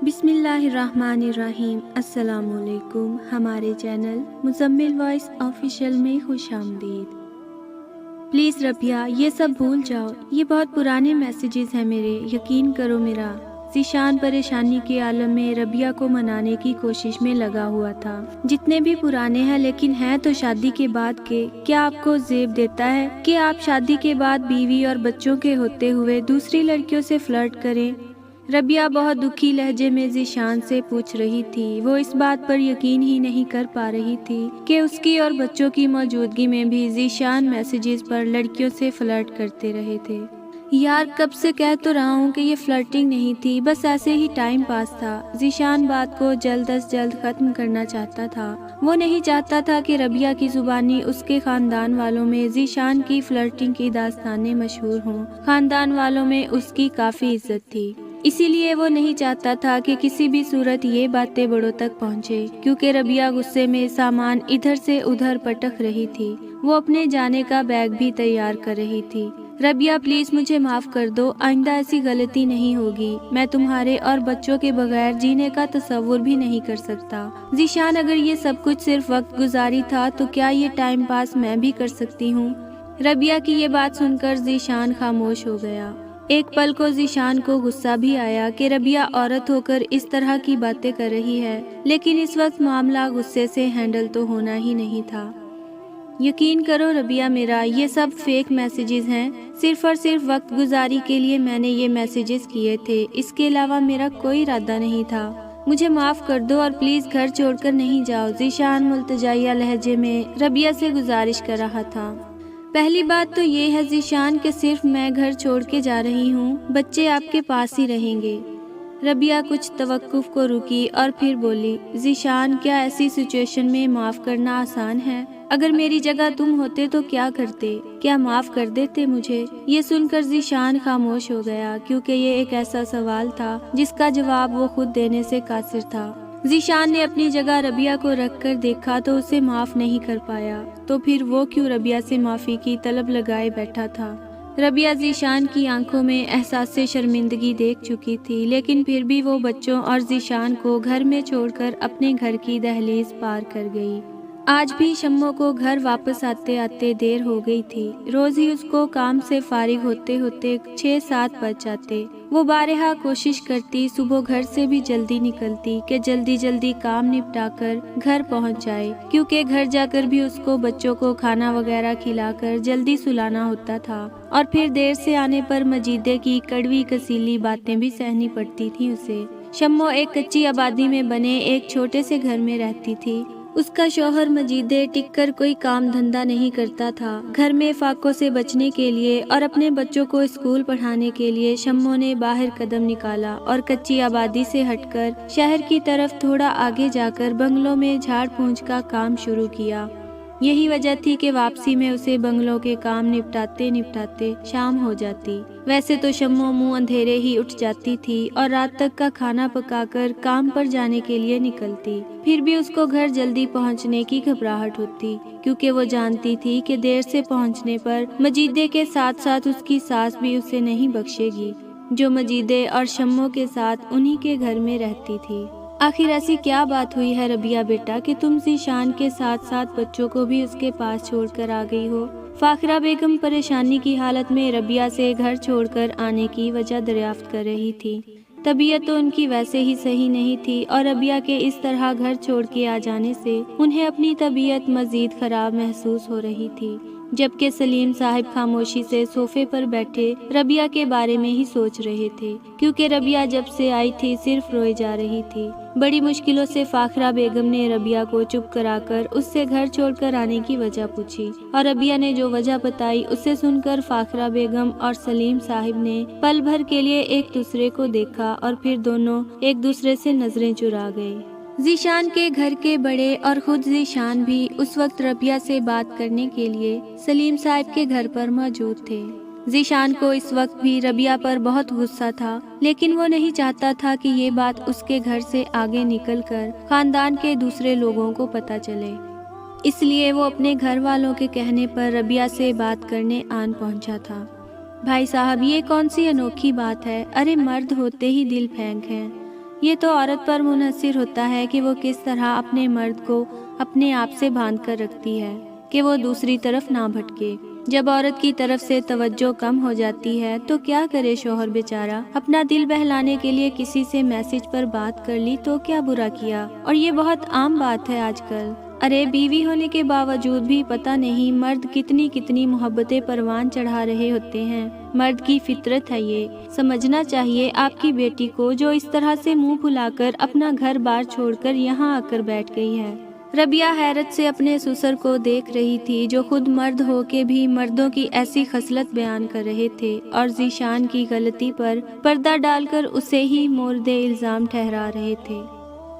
बिस्मिल्लाहिर्रहमानिर्रहीम। अस्सलामुअलैकुम। हमारे चैनल मुज़म्मिल वॉइस ऑफिशियल में खुश आमदीद। प्लीज़ रबिया, ये सब भूल जाओ। ये बहुत पुराने मैसेजेस हैं मेरे, यकीन करो मेरा। ज़ीशान परेशानी के आलम में रबिया को मनाने की कोशिश में लगा हुआ था। जितने भी पुराने हैं लेकिन हैं तो शादी के बाद के। क्या आपको ज़ेब देता है कि आप शादी के बाद बीवी और बच्चों के होते हुए दूसरी लड़कियों से फ्लर्ट करें? रबिया बहुत दुखी लहजे में ज़ीशान से पूछ रही थी। वो इस बात पर यकीन ही नहीं कर पा रही थी कि उसकी और बच्चों की मौजूदगी में भी ज़ीशान मैसेजेस पर लड़कियों से फ्लर्ट करते रहे थे। यार, कब से कह तो रहा हूँ कि ये फ्लर्टिंग नहीं थी, बस ऐसे ही टाइम पास था। ज़ीशान बात को जल्द अज जल्द ख़त्म करना चाहता था। वो नहीं चाहता था कि रबिया की ज़ुबानी उसके ख़ानदान वालों में ज़ीशान की फ्लर्टिंग की दास्तानें मशहूर हों। ख़ानदान वालों में उसकी काफ़ी इज्जत थी, इसीलिए वो नहीं चाहता था कि किसी भी सूरत ये बातें बड़ों तक पहुँचे। क्योंकि रबिया गुस्से में सामान इधर से उधर पटक रही थी। वो अपने जाने का बैग भी तैयार कर रही थी। रबिया, प्लीज़ मुझे माफ़ कर दो, आइंदा ऐसी गलती नहीं होगी। मैं तुम्हारे और बच्चों के बगैर जीने का तसव्वुर भी नहीं कर सकता। ज़ीशान, अगर ये सब कुछ सिर्फ वक्त गुजारी था तो क्या ये टाइम पास मैं भी कर सकती हूँ? रबिया की ये बात सुनकर ज़ीशान खामोश हो गया। एक पल को ज़ीशान को गुस्सा भी आया कि रबिया औरत होकर इस तरह की बातें कर रही है, लेकिन इस वक्त मामला गुस्से से हैंडल तो होना ही नहीं था। यकीन करो रबिया मेरा, ये सब फेक मैसेजेस हैं। सिर्फ और सिर्फ वक्त गुजारी के लिए मैंने ये मैसेजेस किए थे, इसके अलावा मेरा कोई इरादा नहीं था। मुझे माफ़ कर दो और प्लीज़ घर छोड़कर नहीं जाओ। ज़ीशान मुल्तजाइया लहजे में रबिया से गुजारिश कर रहा था। पहली बात तो ये है ज़ीशान कि सिर्फ मैं घर छोड़ के जा रही हूँ, बच्चे आपके पास ही रहेंगे। रबिया कुछ तवक्कुफ को रुकी और फिर बोली, ज़ीशान, क्या ऐसी सिचुएशन में माफ़ करना आसान है? अगर मेरी जगह तुम होते तो क्या करते? क्या माफ़ कर देते मुझे? ये सुनकर ज़ीशान खामोश हो गया, क्योंकि ये एक ऐसा सवाल था जिसका जवाब वो खुद देने से कासिर था। ज़ीशान ने अपनी जगह रबिया को रखकर देखा तो उसे माफ़ नहीं कर पाया, तो फिर वो क्यों रबिया से माफ़ी की तलब लगाए बैठा था। रबिया ज़ीशान की आंखों में एहसास से शर्मिंदगी देख चुकी थी, लेकिन फिर भी वो बच्चों और ज़ीशान को घर में छोड़कर अपने घर की दहलीज पार कर गई। आज भी शम्मो को घर वापस आते आते देर हो गई थी। रोज ही उसको काम से फारिग होते होते 6-7 बज जाते। वो बारहा कोशिश करती सुबह घर से भी जल्दी निकलती कि जल्दी जल्दी काम निपटाकर घर पहुंच जाए, क्योंकि घर जाकर भी उसको बच्चों को खाना वगैरह खिलाकर जल्दी सुलाना होता था और फिर देर से आने पर मजीदे की कड़वी कसीली बातें भी सहनी पड़ती थी उसे। शम्मो एक कच्ची आबादी में बने एक छोटे से घर में रहती थी। उसका शौहर मजीदे टिककर कोई काम धंधा नहीं करता था। घर में फाकों से बचने के लिए और अपने बच्चों को स्कूल पढ़ाने के लिए शम्मो ने बाहर कदम निकाला और कच्ची आबादी से हटकर शहर की तरफ थोड़ा आगे जाकर बंगलों में झाड़ फूंक का काम शुरू किया। यही वजह थी कि वापसी में उसे बंगलों के काम निपटाते निपटाते शाम हो जाती। वैसे तो शम्मो मुंह अंधेरे ही उठ जाती थी और रात तक का खाना पकाकर काम पर जाने के लिए निकलती। फिर भी उसको घर जल्दी पहुंचने की घबराहट होती, क्योंकि वो जानती थी कि देर से पहुंचने पर मजीदे के साथ साथ उसकी सास भी उसे नहीं बख्शेगी, जो मजीदे और शम्मो के साथ उन्हीं के घर में रहती थी। आखिर ऐसी क्या बात हुई है रबिया बेटा कि तुम ज़ीशान के साथ साथ बच्चों को भी उसके पास छोड़कर आ गई हो? फाखरा बेगम परेशानी की हालत में रबिया से घर छोड़कर आने की वजह दरियाफ्त कर रही थी। तबीयत तो उनकी वैसे ही सही नहीं थी और रबिया के इस तरह घर छोड़ के आ जाने से उन्हें अपनी तबीयत मजीद खराब महसूस हो रही थी। जबकि सलीम साहब खामोशी से सोफे पर बैठे रबिया के बारे में ही सोच रहे थे, क्योंकि रबिया जब से आई थी सिर्फ रोए जा रही थी। बड़ी मुश्किलों से फाखरा बेगम ने रबिया को चुप कराकर उससे घर छोड़कर आने की वजह पूछी और रबिया ने जो वजह बताई उसे सुनकर फाखरा बेगम और सलीम साहब ने पल भर के लिए एक दूसरे को देखा और फिर दोनों एक दूसरे से नजरें चुरा गए। ज़ीशान के घर के बड़े और खुद ज़ीशान भी उस वक्त रबिया से बात करने के लिए सलीम साहब के घर पर मौजूद थे। ज़ीशान को इस वक्त भी रबिया पर बहुत गुस्सा था, लेकिन वो नहीं चाहता था कि ये बात उसके घर से आगे निकलकर खानदान के दूसरे लोगों को पता चले। इसलिए वो अपने घर वालों के कहने पर रबिया से बात करने आन पहुंचा था। भाई साहब, ये कौन सी अनोखी बात है? अरे मर्द होते ही दिल फेंक हैं। یہ تو عورت پر منحصر ہوتا ہے کہ وہ کس طرح اپنے مرد کو اپنے آپ سے باندھ کر رکھتی ہے کہ وہ دوسری طرف نہ بھٹکے۔ جب عورت کی طرف سے توجہ کم ہو جاتی ہے تو کیا کرے شوہر بیچارہ؟ اپنا دل بہلانے کے لیے کسی سے میسج پر بات کر لی تو کیا برا کیا؟ اور یہ بہت عام بات ہے آج کل۔ ارے بیوی ہونے کے باوجود بھی پتہ نہیں مرد کتنی کتنی محبتیں پروان چڑھا رہے ہوتے ہیں۔ مرد کی فطرت ہے یہ، سمجھنا چاہیے آپ کی بیٹی کو جو اس طرح سے منہ پھلا کر اپنا گھر بار چھوڑ کر یہاں آ کر بیٹھ گئی ہے۔ ربیہ حیرت سے اپنے سسر کو دیکھ رہی تھی جو خود مرد ہو کے بھی مردوں کی ایسی خصلت بیان کر رہے تھے اور ذیشان کی غلطی پر پردہ ڈال کر اسے ہی مورد الزام ٹھہرا رہے تھے۔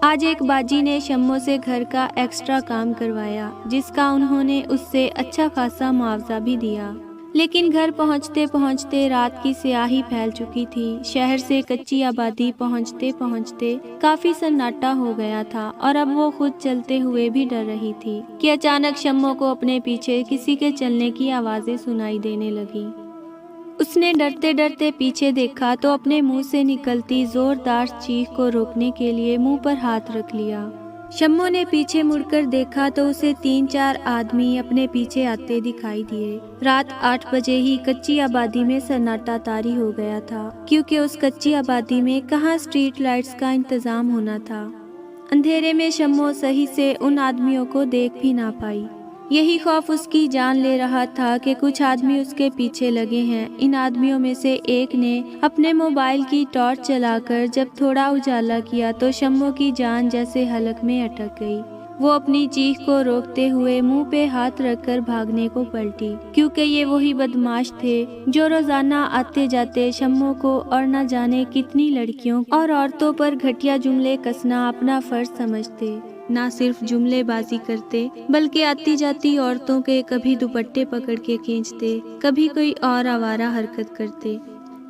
آج ایک باجی نے شمو سے گھر کا ایکسٹرا کام کروایا جس کا انہوں نے اس سے اچھا خاصا معاوضہ بھی دیا، لیکن گھر پہنچتے پہنچتے رات کی سیاہی پھیل چکی تھی۔ شہر سے کچی آبادی پہنچتے پہنچتے کافی سناٹا ہو گیا تھا اور اب وہ خود چلتے ہوئے بھی ڈر رہی تھی کہ اچانک شمو کو اپنے پیچھے کسی کے چلنے کی آوازیں سنائی دینے لگی۔ اس نے ڈرتے ڈرتے پیچھے دیکھا تو اپنے منہ سے نکلتی زوردار چیخ کو روکنے کے لیے منہ پر ہاتھ رکھ لیا۔ شمو نے پیچھے مڑ کر دیکھا تو اسے 3-4 آدمی اپنے پیچھے آتے دکھائی دیے۔ رات 8 بجے ہی کچی آبادی میں سناٹا طاری ہو گیا تھا کیونکہ اس کچی آبادی میں کہاں اسٹریٹ لائٹس کا انتظام ہونا تھا۔ اندھیرے میں شمو صحیح سے ان آدمیوں کو دیکھ بھی نہ پائی۔ یہی خوف اس کی جان لے رہا تھا کہ کچھ آدمی اس کے پیچھے لگے ہیں۔ ان آدمیوں میں سے ایک نے اپنے موبائل کی ٹارچ چلا کر جب تھوڑا اجالا کیا تو شمو کی جان جیسے حلق میں اٹک گئی۔ وہ اپنی چیخ کو روکتے ہوئے منہ پہ ہاتھ رکھ کر بھاگنے کو پلٹی کیونکہ یہ وہی بدماش تھے جو روزانہ آتے جاتے شمو کو اور نہ جانے کتنی لڑکیوں اور عورتوں پر گھٹیا جملے کسنا اپنا فرض سمجھتے۔ نہ صرف جملے بازی کرتے بلکہ آتی جاتی عورتوں کے کبھی دوپٹے پکڑ کے کھینچتے، کبھی کوئی اور آوارہ حرکت کرتے۔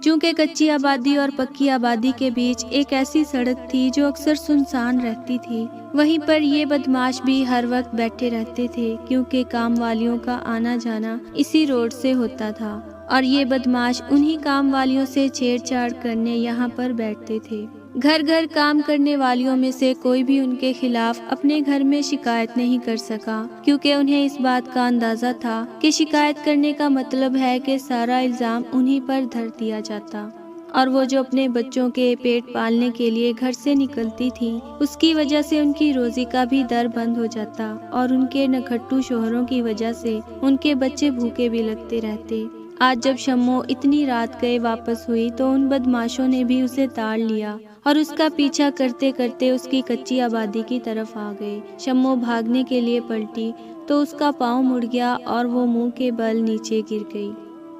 چونکہ کچی آبادی اور پکی آبادی کے بیچ ایک ایسی سڑک تھی جو اکثر سنسان رہتی تھی، وہیں پر یہ بدماش بھی ہر وقت بیٹھے رہتے تھے کیونکہ کام والیوں کا آنا جانا اسی روڈ سے ہوتا تھا اور یہ بدماش انہی کام والیوں سے چھیڑ چھاڑ کرنے یہاں پر بیٹھتے تھے۔ گھر گھر کام کرنے والیوں میں سے کوئی بھی ان کے خلاف اپنے گھر میں شکایت نہیں کر سکا کیونکہ انہیں اس بات کا اندازہ تھا کہ شکایت کرنے کا مطلب ہے کہ سارا الزام انہی پر دھر دیا جاتا، اور وہ جو اپنے بچوں کے پیٹ پالنے کے لیے گھر سے نکلتی تھی اس کی وجہ سے ان کی روزی کا بھی در بند ہو جاتا اور ان کے نکھٹو شوہروں کی وجہ سے ان کے بچے بھوکے بھی لگتے رہتے۔ آج جب شمو اتنی رات گئے واپس ہوئی تو ان بدماشوں نے بھی اسے تاڑ لیا اور اس کا پیچھا کرتے کرتے اس کی کچی آبادی کی طرف آ گئے۔ شمو بھاگنے کے لیے پلٹی تو اس کا پاؤں مڑ گیا اور وہ منہ کے بل نیچے گر گئی۔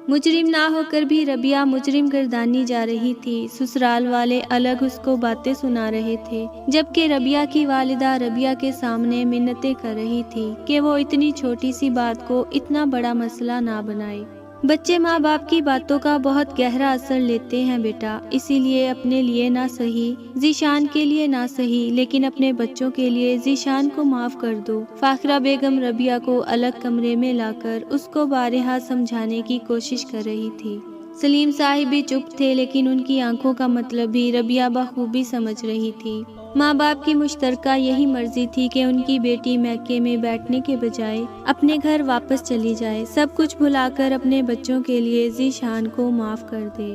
مجرم نہ ہو کر بھی ربیہ مجرم گردانی جا رہی تھی۔ سسرال والے الگ اس کو باتیں سنا رہے تھے جبکہ ربیہ کی والدہ ربیہ کے سامنے منتیں کر رہی تھی کہ وہ اتنی چھوٹی سی بات کو اتنا بڑا مسئلہ نہ بنائے۔ بچے ماں باپ کی باتوں کا بہت گہرا اثر لیتے ہیں بیٹا، اسی لیے اپنے لیے نہ صحیح، ذیشان کے لیے نہ صحیح، لیکن اپنے بچوں کے لیے ذیشان کو معاف کر دو۔ فاخرہ بیگم ربیہ کو الگ کمرے میں لا کر اس کو بارہا سمجھانے کی کوشش کر رہی تھی۔ سلیم صاحب بھی چپ تھے لیکن ان کی آنکھوں کا مطلب بھی ربیہ بخوبی سمجھ رہی تھی۔ ماں باپ کی مشترکہ یہی مرضی تھی کہ ان کی بیٹی میکے میں بیٹھنے کے بجائے اپنے گھر واپس چلی جائے، سب کچھ بھلا کر اپنے بچوں کے لیے ذیشان کو معاف کر دے۔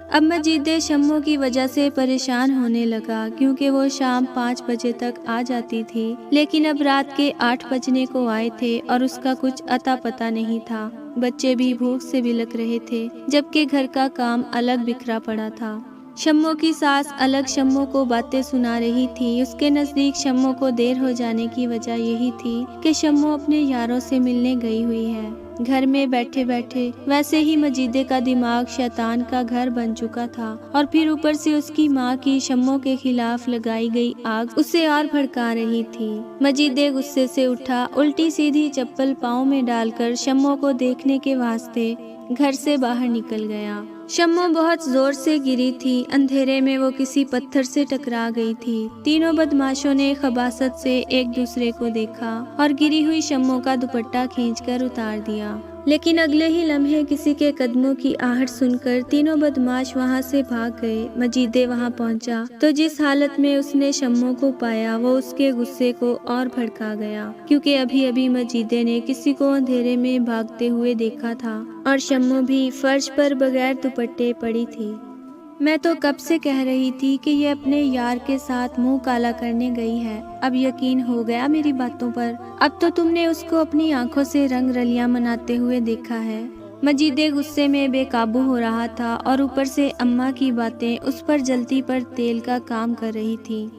اب مجید شمو کی وجہ سے پریشان ہونے لگا کیونکہ وہ شام 5 بجے تک آ جاتی تھی لیکن اب رات کے 8 بجنے کو آئے تھے اور اس کا کچھ اتا پتہ نہیں تھا۔ بچے بھی بھوک سے بلک رہے تھے جبکہ گھر کا کام الگ بکھرا پڑا تھا۔ شمو کی ساس الگ شمو کو باتیں سنا رہی تھی۔ اس کے نزدیک شمو کو دیر ہو جانے کی وجہ یہی تھی کہ شمو اپنے یاروں سے ملنے گئی ہوئی ہے۔ گھر میں بیٹھے بیٹھے ویسے ہی مجیدے کا دماغ شیطان کا گھر بن چکا تھا اور پھر اوپر سے اس کی ماں کی شمو کے خلاف لگائی گئی آگ اسے اور بھڑکا رہی تھی۔ مجیدے غصے سے اٹھا، الٹی سیدھی چپل پاؤں میں ڈال کر شمو کو دیکھنے کے واسطے گھر سے باہر نکل گیا۔ شمو بہت زور سے گری تھی، اندھیرے میں وہ کسی پتھر سے ٹکرا گئی تھی۔ تینوں بدماشوں نے خباثت سے ایک دوسرے کو دیکھا اور گری ہوئی شمو کا دوپٹہ کھینچ کر اتار دیا۔ लेकिन अगले ही लम्हे किसी के कदमों की आहट सुनकर तीनों बदमाश वहां से भाग गए। मजीदे वहां पहुंचा तो जिस हालत में उसने शम्मो को पाया वो उसके गुस्से को और भड़का गया, क्योंकि अभी अभी मजीदे ने किसी को अंधेरे में भागते हुए देखा था और शम्मो भी फर्श पर बगैर दुपट्टे पड़ी थी। मैं तो कब से कह रही थी कि ये अपने यार के साथ मुंह काला करने गई है। अब यकीन हो गया मेरी बातों पर। अब तो तुमने उसको अपनी आंखों से रंग रलियां मनाते हुए देखा है। मजीदे गुस्से में बेकाबू हो रहा था और ऊपर से अम्मा की बातें उस पर जलती पर तेल का काम कर रही थी।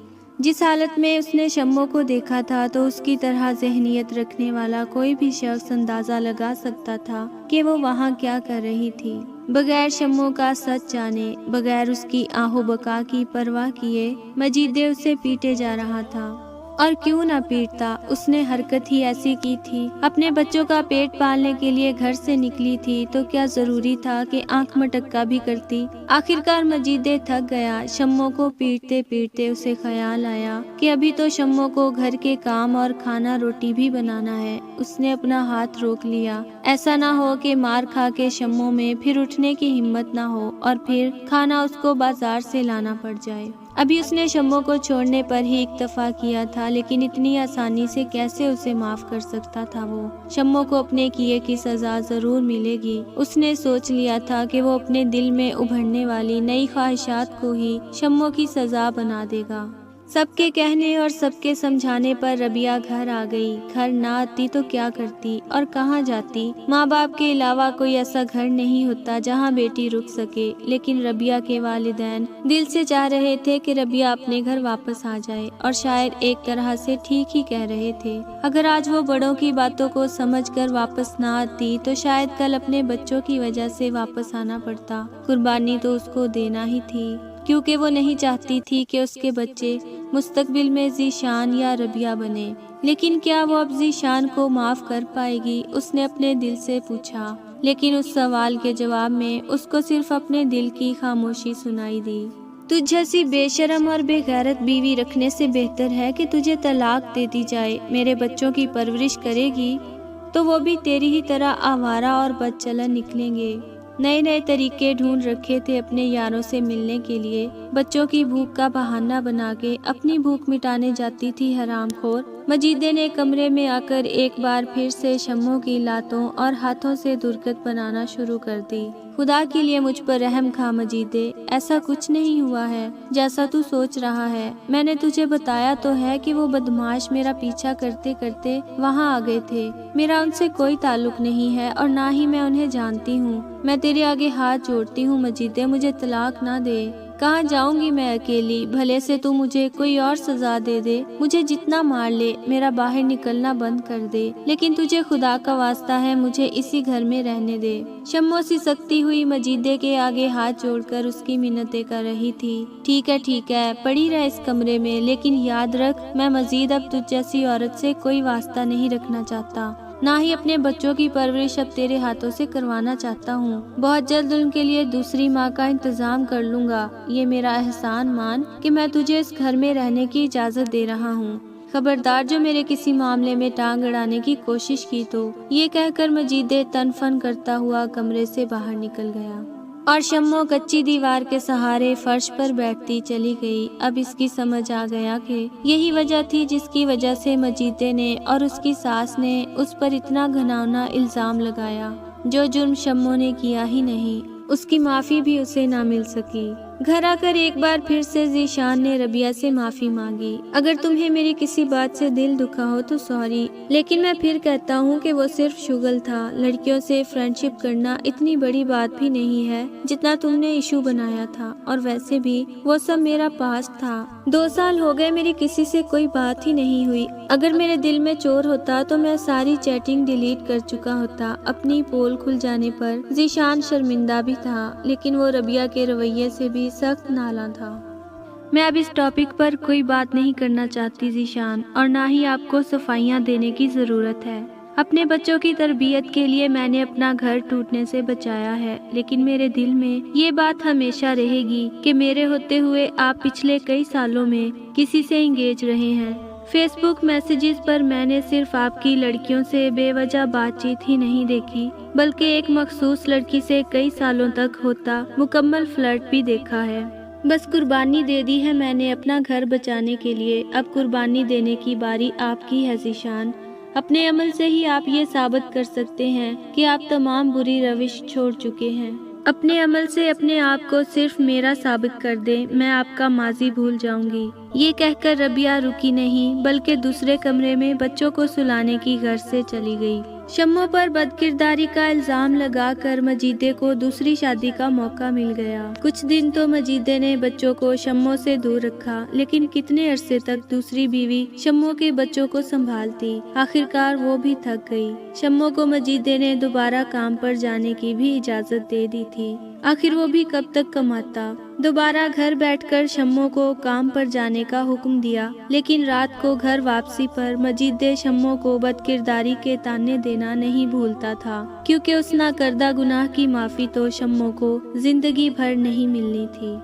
जिस हालत में उसने शम्मो को देखा था तो उसकी तरह ज़हनियत रखने वाला कोई भी शख्स अंदाज़ा लगा सकता था कि वो वहाँ क्या कर रही थी। बगैर शम्मो का सच जाने, बगैर उसकी आहो बका की परवाह किए मजीदे उसे पीटे जा रहा था। और क्यों ना पीटता, उसने हरकत ही ऐसी की थी। अपने बच्चों का पेट पालने के लिए घर से निकली थी तो क्या जरूरी था कि आंख मटक्का भी करती। आखिरकार मजीदे थक गया। शम्मो को पीटते पीटते उसे ख्याल आया कि अभी तो शम्मो को घर के काम और खाना रोटी भी बनाना है। उसने अपना हाथ रोक लिया, ऐसा ना हो कि मार खा के शम्मो में फिर उठने की हिम्मत ना हो और फिर खाना उसको बाजार से लाना पड़ जाए। अभी उसने शम्मो को छोड़ने पर ही इक्तफा किया था, लेकिन इतनी आसानी से कैसे उसे माफ कर सकता था वो। शम्मो को अपने किए की सजा जरूर मिलेगी। उसने सोच लिया था कि वो अपने दिल में उभरने वाली नई ख्वाहिशात को ही शम्मो की सजा बना देगा। सबके कहने और सबके समझाने पर रबिया घर आ गई। घर ना आती तो क्या करती और कहाँ जाती। माँ बाप के अलावा कोई ऐसा घर नहीं होता जहाँ बेटी रुक सके, लेकिन रबिया के वालिदैन दिल से चाह रहे थे कि रबिया अपने घर वापस आ जाए, और शायद एक तरह से ठीक ही कह रहे थे। अगर आज वो बड़ों की बातों को समझकर वापस ना आती तो शायद कल अपने बच्चों की वजह से वापस आना पड़ता। कुर्बानी तो उसको देना ही थी, क्योंकि वो नहीं चाहती थी कि उसके बच्चे मुस्तकबिल में ज़ीशान या रबिया बने। लेकिन क्या वो अब ज़ीशान को माफ़ कर पाएगी, उसने अपने दिल से पूछा। लेकिन उस सवाल के जवाब में उसको सिर्फ अपने दिल की खामोशी सुनाई दी। तुझ जैसी बेशरम और बेगैरत बीवी रखने से बेहतर है कि तुझे तलाक दे दी जाए। मेरे बच्चों की परवरिश करेगी तो वो भी तेरी ही तरह आवारा और बदचलन निकलेंगे। नए नए तरीके ढूंढ रखे थे अपने यारों से मिलने के लिए। बच्चों की भूख का बहाना बना के अपनी भूख मिटाने जाती थी हरामखोर। मजीदे ने कमरे में आकर एक बार फिर से शम्मो की लातों और हाथों से दुर्गत बनाना शुरू कर दी। खुदा के लिए मुझ पर रहम खा मजीदे, ऐसा कुछ नहीं हुआ है जैसा तू सोच रहा है। मैंने तुझे बताया तो है कि वो बदमाश मेरा पीछा करते करते वहाँ आ गए थे। मेरा उनसे कोई ताल्लुक नहीं है और ना ही मैं उन्हें जानती हूँ। मैं तेरे आगे हाथ जोड़ती हूँ मजीदे, मुझे तलाक ना दे। कहाँ जाऊंगी मैं अकेली, भले से तू मुझे कोई और सजा दे दे, मुझे जितना मार ले, मेरा बाहर निकलना बंद कर दे, लेकिन तुझे खुदा का वास्ता है मुझे इसी घर में रहने दे। शम्मो सी सकती हुई मजीदे के आगे हाथ जोड़कर उसकी मिन्नतें कर रही थी। ठीक है, पड़ी रह इस कमरे में, लेकिन याद रख मैं मजीद अब तुझ जैसी औरत से कोई वास्ता नहीं रखना चाहता, ना ही अपने बच्चों की परवरिश अब तेरे हाथों से करवाना चाहता हूँ। बहुत जल्द उनके लिए दूसरी माँ का इंतजाम कर लूँगा। ये मेरा एहसान मान कि मैं तुझे इस घर में रहने की इजाज़त दे रहा हूँ। खबरदार जो मेरे किसी मामले में टांग अड़ाने की कोशिश की तो। ये कहकर मजीदे तन फन करता हुआ कमरे से बाहर निकल गया और शम्मो कच्ची दीवार के सहारे फर्श पर बैठती चली गई। अब इसकी समझ आ गया कि यही वजह थी जिसकी वजह से मजीदे ने और उसकी सास ने उस पर इतना घिनौना इल्जाम लगाया। जो जुर्म शम्मो ने किया ही नहीं, उसकी माफ़ी भी उसे ना मिल सकी। घर आकर एक बार फिर से ज़ीशान ने रबिया से माफ़ी मांगी। अगर तुम्हें मेरी किसी बात से दिल दुखा हो तो सॉरी, लेकिन मैं फिर कहता हूँ कि वो सिर्फ शुगल था। लड़कियों से फ्रेंडशिप करना इतनी बड़ी बात भी नहीं है जितना तुमने इशू बनाया था, और वैसे भी वो सब मेरा पास था। 2 साल हो गए मेरी किसी से कोई बात ही नहीं हुई। अगर मेरे दिल में चोर होता तो मैं सारी चैटिंग डिलीट कर चुका होता। अपनी पोल खुल जाने पर ज़ीशान शर्मिंदा भी था, लेकिन वो रबिया के रवैये से भी सख्त नाला था। मैं अब इस टॉपिक पर कोई बात नहीं करना चाहती ज़ीशान, और ना ही आपको सफाइयाँ देने की ज़रूरत है। अपने बच्चों की तरबियत के लिए मैंने अपना घर टूटने से बचाया है, लेकिन मेरे दिल में ये बात हमेशा रहेगी कि मेरे होते हुए आप पिछले कई सालों में किसी से इंगेज रहे हैं। फेस बुक मैसेजेस पर मैंने सिर्फ आपकी लड़कियों से बेवजह बातचीत ही नहीं देखी, बल्कि एक मखसूस लड़की से कई सालों तक होता मुकम्मल फ्लर्ट भी देखा है। बस कुर्बानी दे दी है मैंने अपना घर बचाने के लिए। अब कुर्बानी देने की बारी आपकी है ज़ीशान। अपने अमल से ही आप ये साबित कर सकते हैं कि आप तमाम बुरी रविश छोड़ चुके हैं। अपने अमल से अपने आप को सिर्फ मेरा साबित कर दें, मैं आपका माजी भूल जाऊंगी। ये कहकर रबिया रुकी नहीं, बल्कि दूसरे कमरे में बच्चों को सुलाने की गर्ज से चली गई। शम्मो पर बदकिरदारी का इल्जाम लगाकर मजीदे को दूसरी शादी का मौका मिल गया। कुछ दिन तो मजीदे ने बच्चों को शम्मो से दूर रखा, लेकिन कितने अरसे तक दूसरी बीवी शम्मो के बच्चों को संभालती। आखिरकार वो भी थक गई। शम्मो को मजीदे ने दोबारा काम पर जाने की भी इजाजत दे दी थी। आखिर वो भी कब तक कमाता। दोबारा घर बैठकर शम्मो को काम पर जाने का हुक्म दिया, लेकिन रात को घर वापसी पर मजीदे शम्मो को बदकिरदारी के ताने देना नहीं भूलता था, क्योंकि उस नाकर्दा गुनाह की माफी तो शम्मो को जिंदगी भर नहीं मिलनी थी।